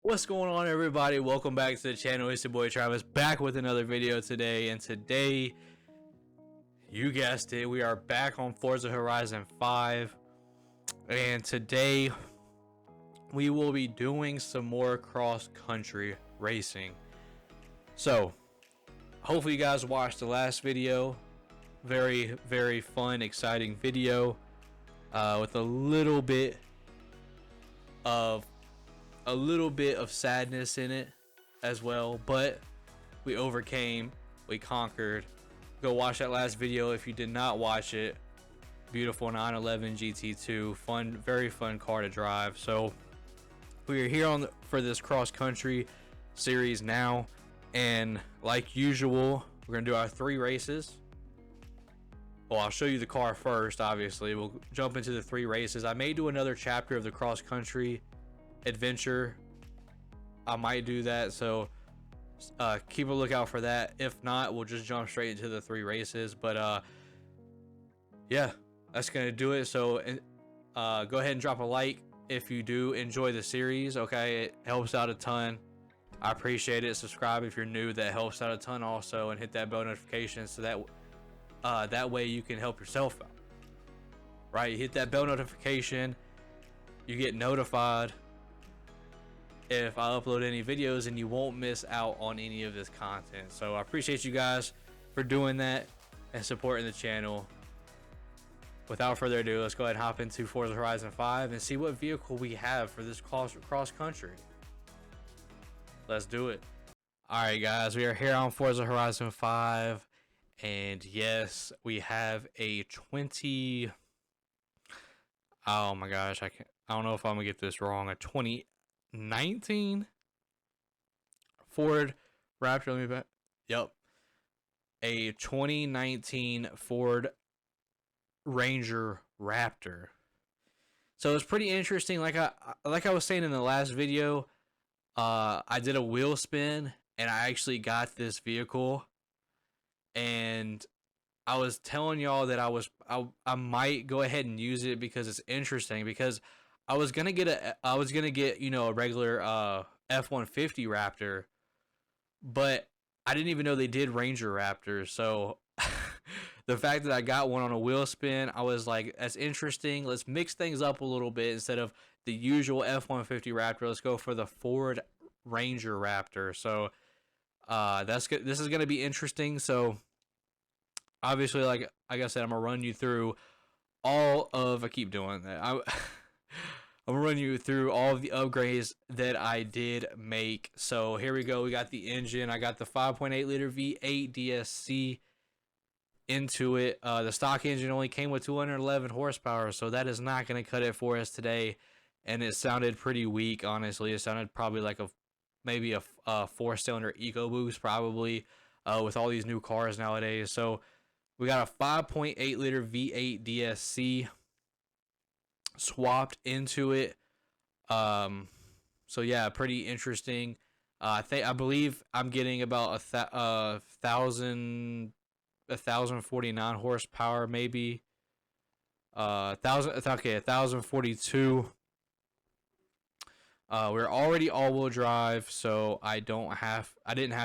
What's going on, everybody? Welcome back to the channel. It's your boy Travis, back with another video today. And today, you guessed it, we are back on Forza Horizon 5. And today we will be doing some more cross-country racing. So hopefully you guys watched the last video. Very fun, exciting video with a little bit of sadness in it as well, but we overcame, we conquered. Go watch that last video if you did not watch it. Beautiful 911 GT2, fun, very fun car to drive. So we are here for this cross country series now, and like usual, we're gonna do our 3 races. Well, I'll show you the car first. Obviously, we'll jump into the 3 races. I may do another chapter of the cross country adventure. I might do that, so keep a lookout for that. If not, we'll just jump straight into the 3 races. But yeah, that's gonna do it. So go ahead and drop a like if you do enjoy the series. Okay, it helps out a ton. I appreciate it. Subscribe if you're new, that helps out a ton also, and hit that bell notification so that that way you can help yourself out. Right, you hit that bell notification, you get notified if I upload any videos, and you won't miss out on any of this content. So I appreciate you guys for doing that and supporting the channel. Without further ado, let's go ahead and hop into Forza Horizon 5 and see what vehicle we have for this cross country. Let's do it. Alright guys, we are here on Forza Horizon 5, and yes, we have a 20, oh my gosh, I don't know if I'm gonna get this wrong, a 2019 Ford Raptor. Let me back. Yep, a 2019 Ford Ranger Raptor. So it's pretty interesting. Like I was saying in the last video, I did a wheel spin and I actually got this vehicle, and I was telling y'all that I might go ahead and use it because it's interesting. Because I was gonna get you know, a regular F-150 Raptor, but I didn't even know they did Ranger Raptors. So the fact that I got one on a wheel spin, I was like, that's interesting. Let's mix things up a little bit. Instead of the usual F-150 Raptor, let's go for the Ford Ranger Raptor. So that's good. This is gonna be interesting. So obviously, like I said, I'm gonna run you through all of. I keep doing that. I'm gonna run you through all of the upgrades that I did make. So here we go. We got the engine. I got the 5.8 liter V8 DSC into it. The stock engine only came with 211 horsepower, so that is not gonna cut it for us today. And it sounded pretty weak, honestly. It sounded probably like maybe a 4-cylinder EcoBoost, probably, with all these new cars nowadays. So we got a 5.8 liter V8 DSC swapped into it. So yeah, pretty interesting. I believe I'm getting about 1,049 horsepower, maybe. 1,042. We're already all-wheel drive, so I didn't have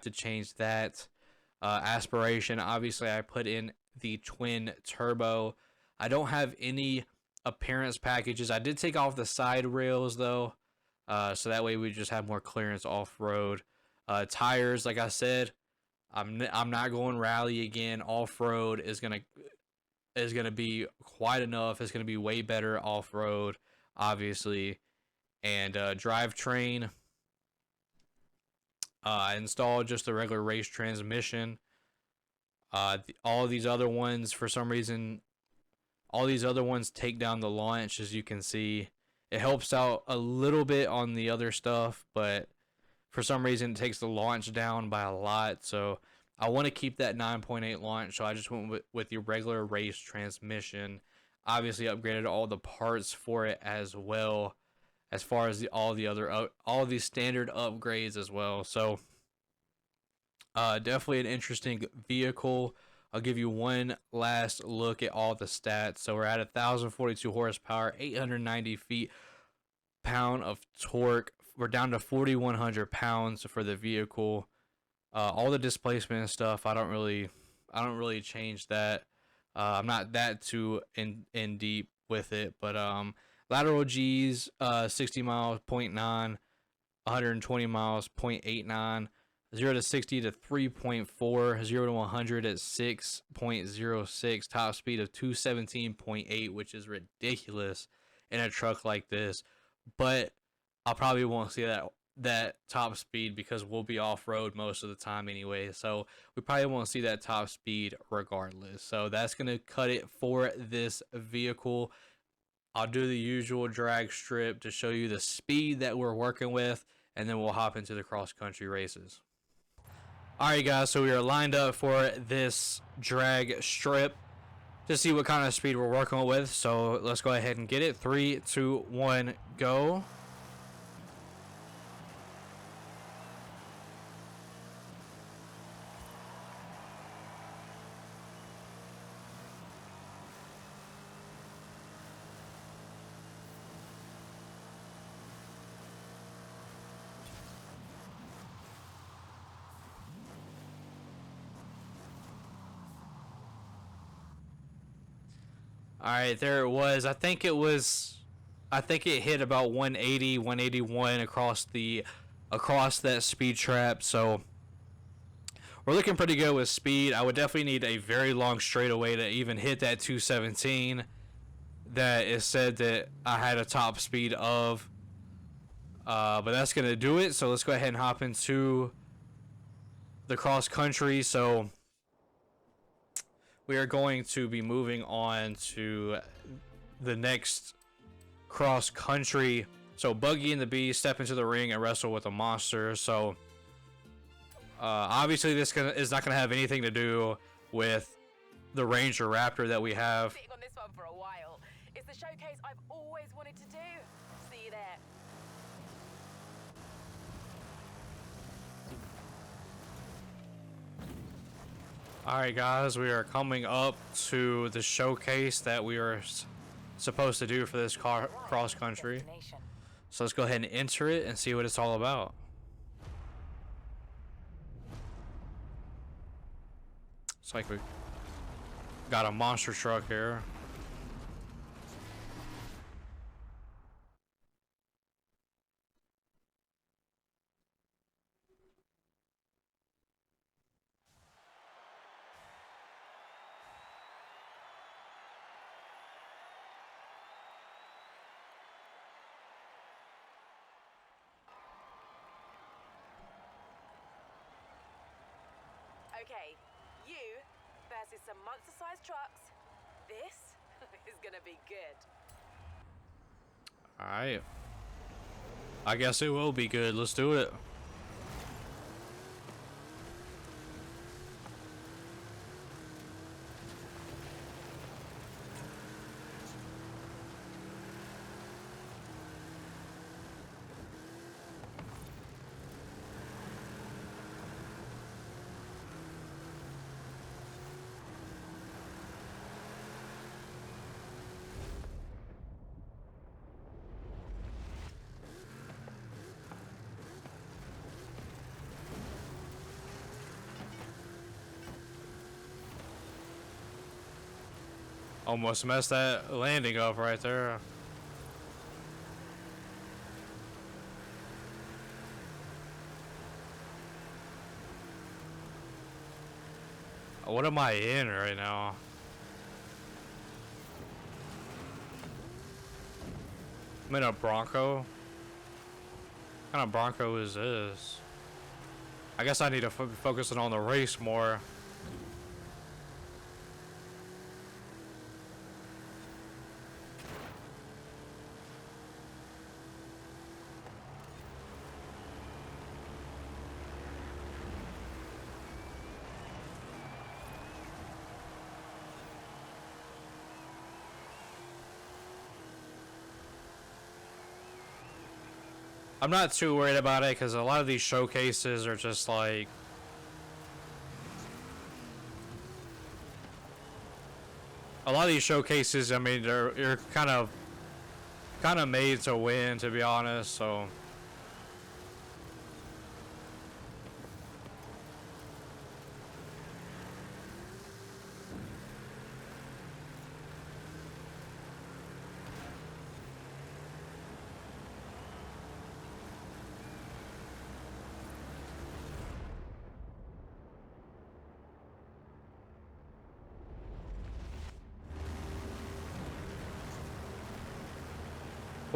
to change that. Aspiration, obviously I put in the twin turbo. I don't have any appearance packages. I did take off the side rails though, so that way we just have more clearance off-road. Tires, like I said, I'm not going rally again. Off-road is gonna be quite enough. It's gonna be way better off-road, obviously. And drivetrain, I installed just a regular race transmission. All these other ones, for some reason, all these other ones take down the launch, as you can see. It helps out a little bit on the other stuff, but for some reason it takes the launch down by a lot. So I want to keep that 9.8 launch, so I just went with the regular race transmission. Obviously upgraded all the parts for it as well, as far as all these standard upgrades as well. So definitely an interesting vehicle. I'll give you one last look at all the stats. So we're at 1,042 horsepower, 890 feet-pound of torque, We're down to 4,100 pounds for the vehicle. All the displacement and stuff, I don't really change that. I'm not that too in deep with it, but lateral G's 60 miles 0.9, 120 miles 0.89, 0 to 60 to 3.4, 0 to 100 at 6.06, top speed of 217.8, which is ridiculous in a truck like this. But I probably won't see that top speed because we'll be off road most of the time anyway. So we probably won't see that top speed regardless. So that's gonna cut it for this vehicle. I'll do the usual drag strip to show you the speed that we're working with, and then we'll hop into the cross country races. Alright guys, so we are lined up for this drag strip to see what kind of speed we're working with. So let's go ahead and get it. 3, 2, 1, go. All right, there it was. I think it hit about 180, 181 across that speed trap. So we're looking pretty good with speed. I would definitely need a very long straightaway to even hit that 217 that is said that I had a top speed of. But that's gonna do it. So let's go ahead and hop into the cross country. So we are going to be moving on to the next cross country. So Buggy and the Bee step into the ring and wrestle with a monster. So obviously this is not gonna have anything to do with the Ranger Raptor that we have. Sitting on this one for a while. It's the showcase I've always wanted to do. See you there. Alright guys, we are coming up to the showcase that we are supposed to do for this cross country. So let's go ahead and enter it and see what it's all about. It's like we got a monster truck here. Okay, you versus some monster-sized trucks. This is gonna be good. Alright. I guess it will be good. Let's do it. Almost messed that landing up right there. What am I in right now? I'm in a Bronco. What kind of Bronco is this? I guess I need to focus on the race more. I'm not too worried about it because a lot of these showcases are just like a lot of these showcases. I mean, you're kind of made to win, to be honest. So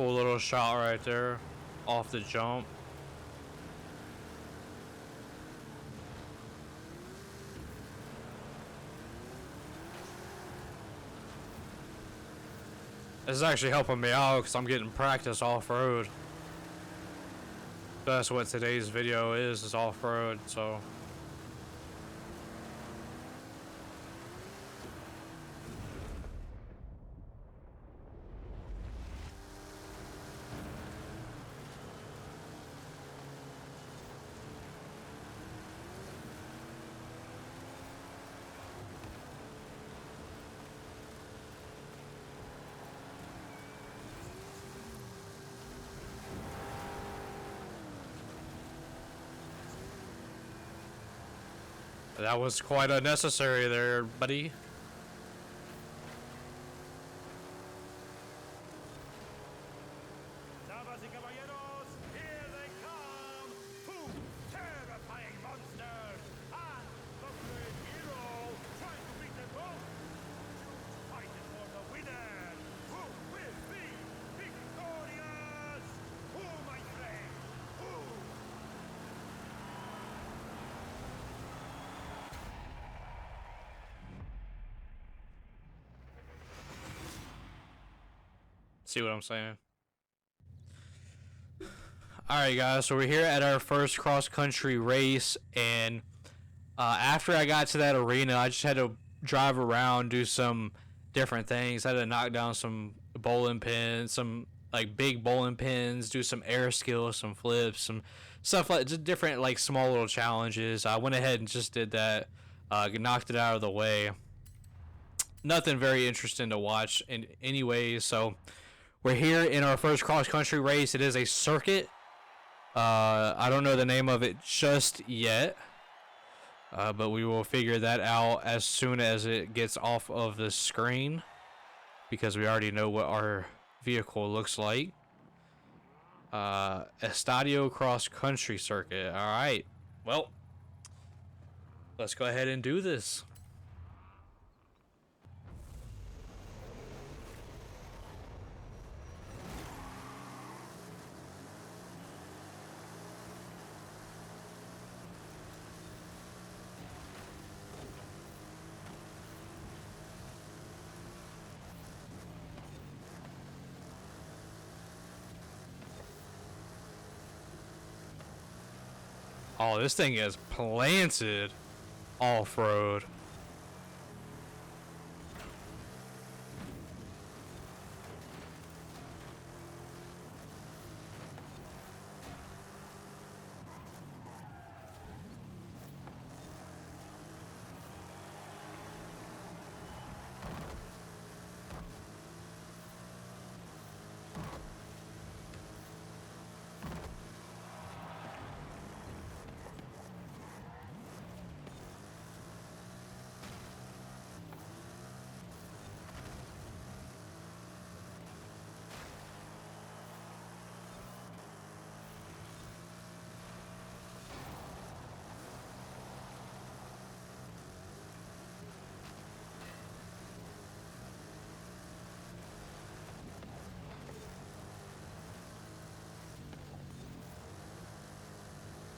Cool little shot right there off the jump. This is actually helping me out because I'm getting practice off-road. That's what today's video is off-road, so. That was quite unnecessary there, buddy. Damas y caballeros, here they come! Two terrifying monsters! And the great hero trying to beat them both! Fighting for the winner! Who will be victorious? Who, my friend? Who? See what I'm saying? Alright guys, so we're here at our first cross-country race, and after I got to that arena, I just had to drive around, do some different things. I had to knock down some bowling pins, some like big bowling pins, do some air skills, some flips, some stuff like just different like small little challenges. I went ahead and just did that, knocked it out of the way. Nothing very interesting to watch in any way, so we're here in our first cross-country race. It is a circuit. I don't know the name of it just yet, but we will figure that out as soon as it gets off of the screen, because we already know what our vehicle looks like. Estadio cross-country circuit. All right. Well, let's go ahead and do this. Oh, this thing is planted off-road.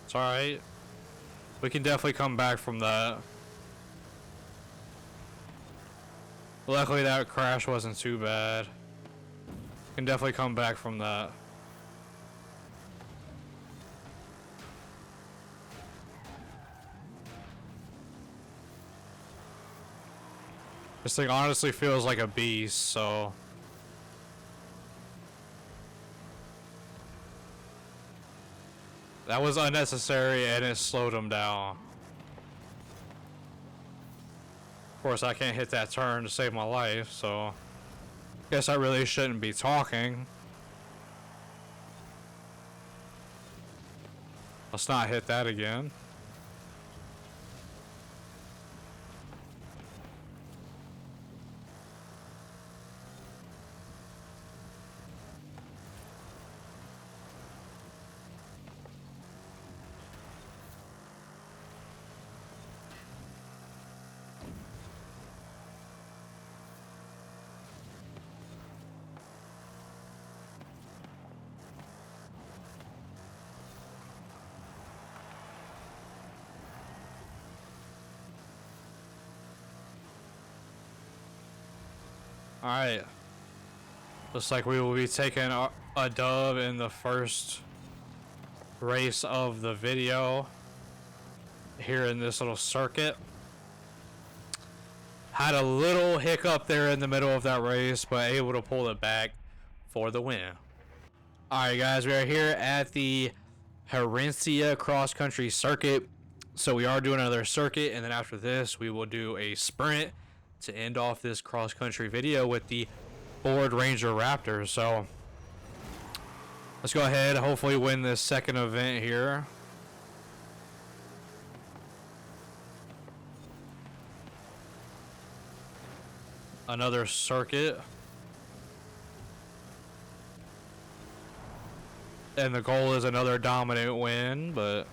It's alright. We can definitely come back from that. Luckily that crash wasn't too bad. Can definitely come back from that. This thing honestly feels like a beast, so. That was unnecessary and it slowed him down. Of course, I can't hit that turn to save my life, so. Guess I really shouldn't be talking. Let's not hit that again. Alright. Looks like we will be taking a dub in the first race of the video here in this little circuit. Had a little hiccup there in the middle of that race, but able to pull it back for the win. Alright guys, we are here at the Herencia cross-country circuit. So we are doing another circuit, and then after this we will do a sprint to end off this cross-country video with the Ford Ranger Raptor. So let's go ahead, hopefully win this second event here. Another circuit. And the goal is another dominant win, but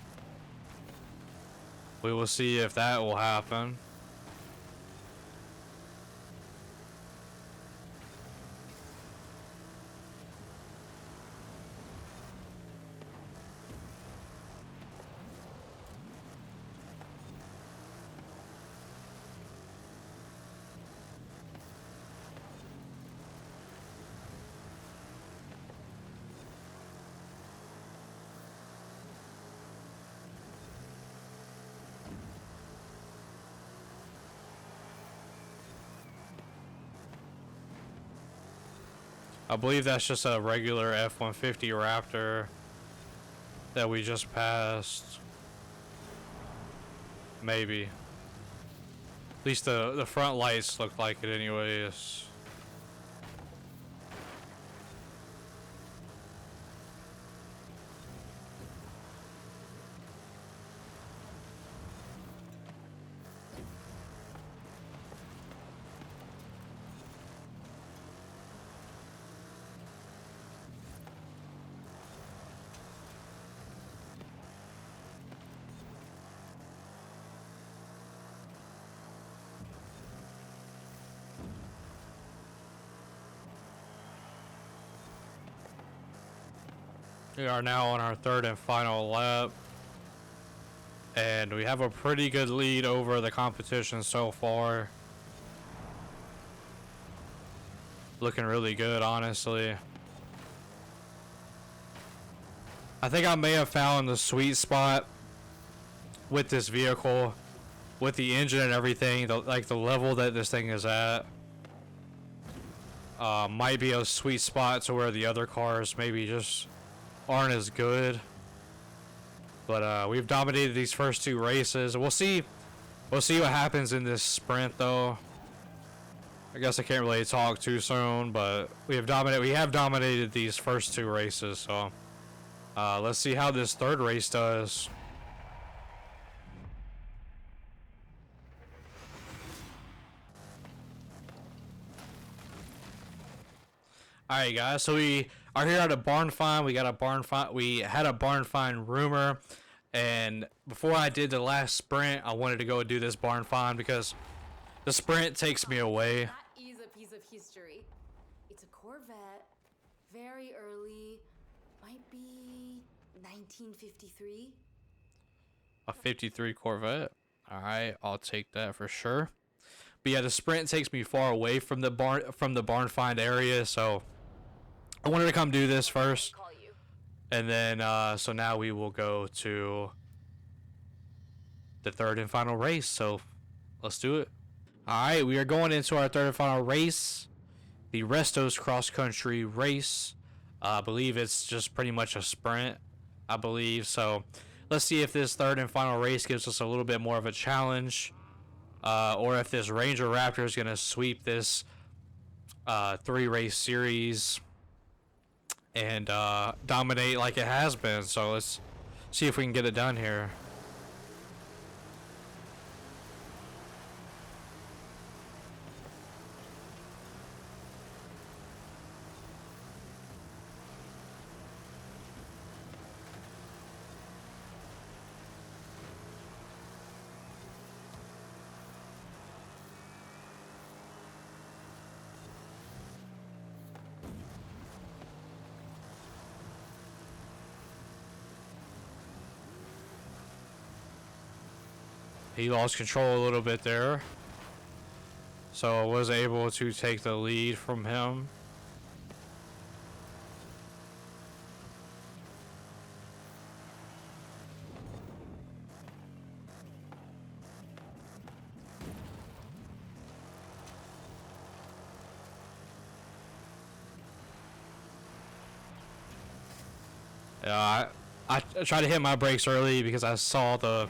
we will see if that will happen. I believe that's just a regular F-150 Raptor that we just passed. Maybe. At least the front lights look like it anyways. We are now on our third and final lap, and we have a pretty good lead over the competition so far. Looking really good, honestly. I think I may have found the sweet spot with this vehicle, with the engine and everything. Like the level that this thing is at might be a sweet spot to where the other cars maybe just aren't as good. But we've dominated these first two races. We'll see what happens in this sprint though. I guess I can't really talk too soon, but we have dominated these first two races. So let's see how this third race does. Alright guys, so we are here at a barn find. We had a barn find rumor, and before I did the last sprint, I wanted to go do this barn find because the sprint takes me away. That is a piece of history. It's a Corvette, very early, might be 1953. A 53 Corvette. Alright, I'll take that for sure. But yeah, the sprint takes me far away from the barn find area, so I wanted to come do this first, and then so now we will go to the third and final race. So let's do it. All right, we are going into our third and final race, the Restos cross country race. I believe it's just pretty much a sprint, I believe. So let's see if this third and final race gives us a little bit more of a challenge, or if this Ranger Raptor is gonna sweep this 3-race series and dominate like it has been. So let's see if we can get it done here. He lost control a little bit there. so I was able to take the lead from him. Yeah, I tried to hit my brakes early because I saw the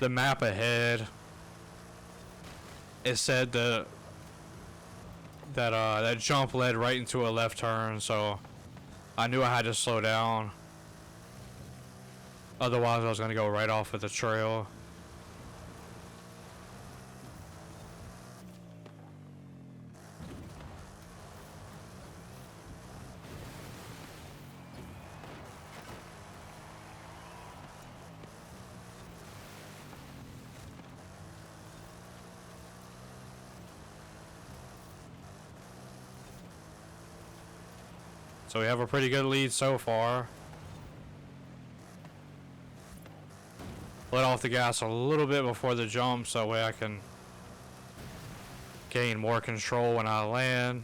map ahead. It said that jump led right into a left turn, so I knew I had to slow down. Otherwise, I was gonna go right off of the trail. So we have a pretty good lead so far. Let off the gas a little bit before the jump so that way I can gain more control when I land.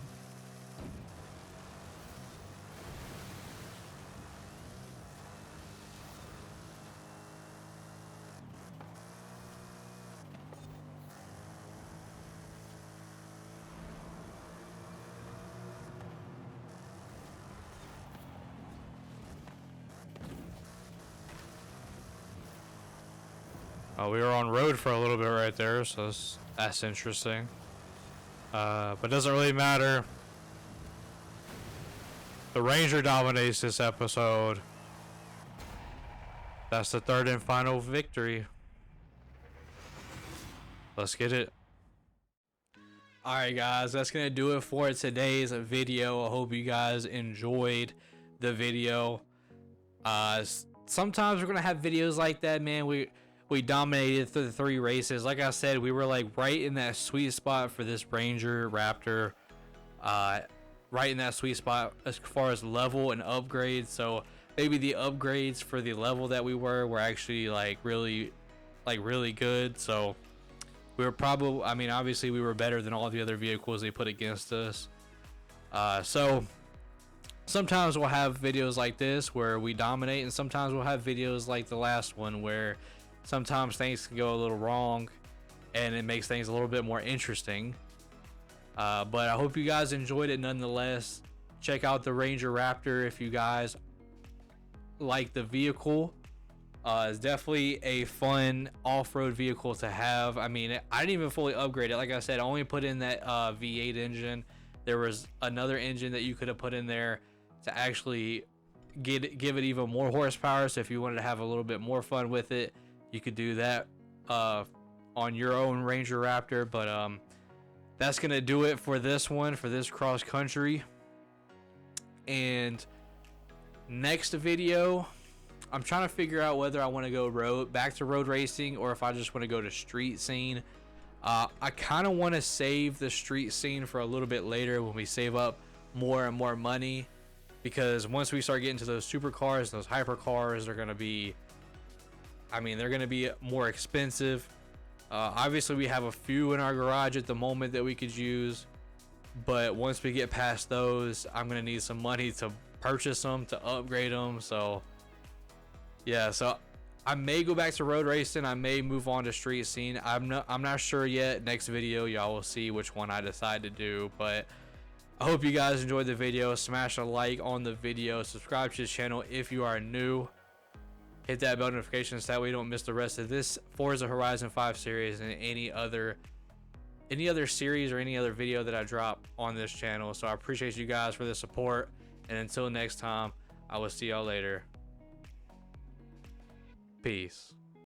We were on road for a little bit right there, so that's interesting. But it doesn't really matter. The Ranger dominates this episode. That's the third and final victory. Let's get it. Alright guys, that's going to do it for today's video. I hope you guys enjoyed the video. Sometimes we're going to have videos like that, man. We dominated through the 3 races. Like I said, we were like right in that sweet spot for this Ranger Raptor. Right in that sweet spot as far as level and upgrades. So maybe the upgrades for the level that we were actually like really good. So we were probably, I mean, obviously we were better than all the other vehicles they put against us. So sometimes we'll have videos like this where we dominate, and sometimes we'll have videos like the last one where sometimes things can go a little wrong and it makes things a little bit more interesting. But I hope you guys enjoyed it nonetheless. Check out the Ranger Raptor if you guys like the vehicle. It's definitely a fun off-road vehicle to have. I mean, I didn't even fully upgrade it. Like I said, I only put in that V8 engine. There was another engine that you could have put in there to actually give it even more horsepower. So if you wanted to have a little bit more fun with it, you could do that on your own Ranger Raptor. But that's gonna do it for this one, for this cross country. And next video, I'm trying to figure out whether I want to go back to road racing or if I just want to go to street scene. I kind of want to save the street scene for a little bit later when we save up more and more money, because once we start getting to those supercars, those hypercars, they're gonna be, I mean, they're gonna be more expensive. Obviously we have a few in our garage at the moment that we could use, but once we get past those, I'm gonna need some money to purchase them, to upgrade them. So yeah, so I may go back to road racing. I may move on to street scene. I'm not sure yet. Next video, y'all will see which one I decide to do. But I hope you guys enjoyed the video. Smash a like on the video. Subscribe to the channel if you are new. Hit that bell notification so that way you don't miss the rest of this Forza Horizon 5 series and any other series or any other video that I drop on this channel. So I appreciate you guys for the support. And until next time, I will see y'all later. Peace.